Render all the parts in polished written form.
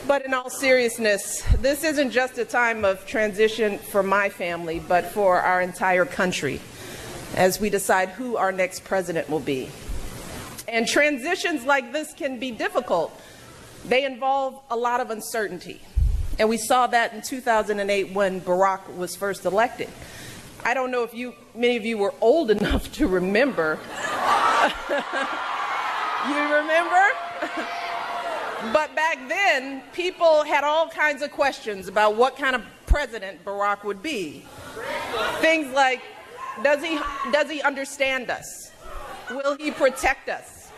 But in all seriousness, this isn't just a time of transition for my family, but for our entire country as we decide who our next president will be. And transitions like this can be difficult. They involve a lot of uncertainty. And we saw that in 2008 when Barack was first elected. I don't know if many of you were old enough to remember. You remember? But back then, people had all kinds of questions about what kind of president Barack would be. Things like, does he understand us? Will he protect us?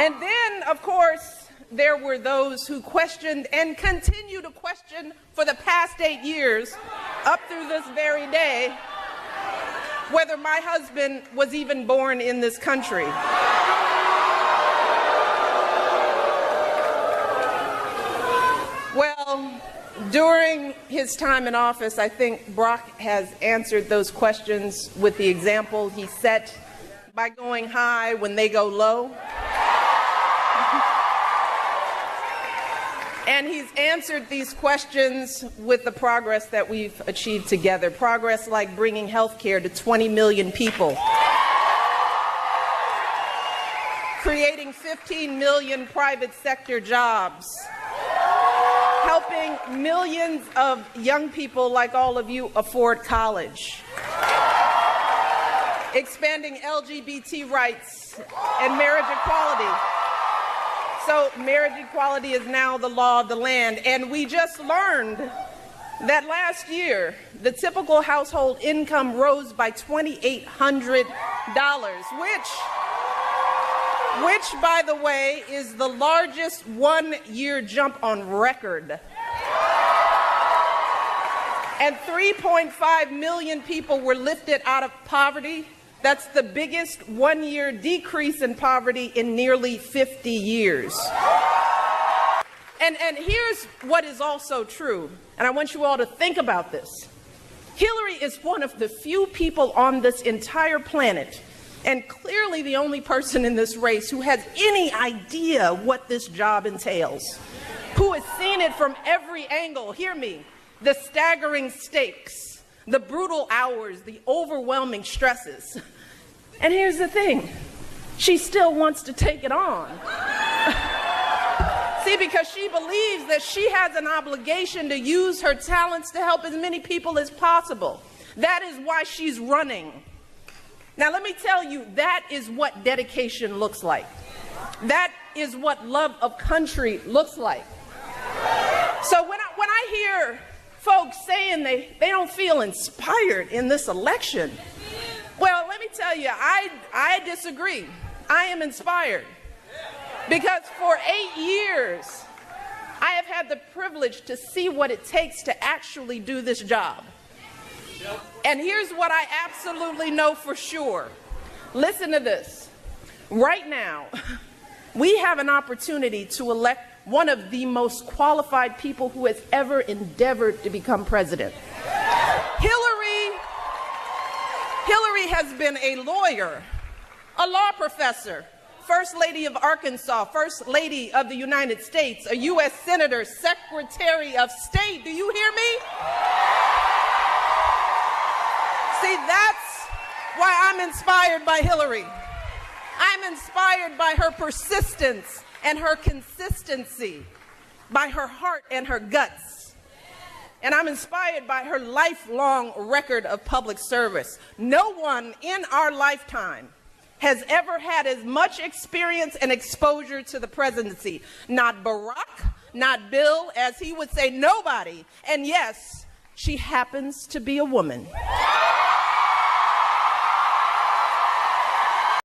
And then, of course, there were those who questioned and continue to question for the past 8 years, up through this very day, whether my husband was even born in this country. Well, during his time in office, I think Barack has answered those questions with the example he set by going high when they go low. And he's answered these questions with the progress that we've achieved together. Progress like bringing health care to 20 million people, creating 15 million private sector jobs, helping millions of young people like all of you afford college, expanding LGBT rights and marriage equality. So marriage equality is now the law of the land. And we just learned that last year, the typical household income rose by $2,800, which, by the way, is the largest one-year jump on record. And 3.5 million people were lifted out of poverty. That's the biggest one-year decrease in poverty in nearly 50 years. And here's what is also true, and I want you all to think about this. Hillary is one of the few people on this entire planet, and clearly the only person in this race who has any idea what this job entails, who has seen it from every angle. Hear me, the staggering stakes, the brutal hours, the overwhelming stresses. And here's the thing, she still wants to take it on. See, because she believes that she has an obligation to use her talents to help as many people as possible. That is why she's running. Now, let me tell you, that is what dedication looks like. That is what love of country looks like. So when I hear folks saying they don't feel inspired in this election, well, let me tell you, I disagree. I am inspired. Because for 8 years, I have had the privilege to see what it takes to actually do this job. And here's what I absolutely know for sure. Listen to this. Right now, we have an opportunity to elect one of the most qualified people who has ever endeavored to become president. Hillary has been a lawyer, a law professor, First Lady of Arkansas, First Lady of the United States, a U.S. Senator, Secretary of State. Do you hear me? See, that's why I'm inspired by Hillary. I'm inspired by her persistence and her consistency, by her heart and her guts. And I'm inspired by her lifelong record of public service. No one in our lifetime has ever had as much experience and exposure to the presidency. Not Barack, not Bill, as he would say, nobody. And yes, she happens to be a woman.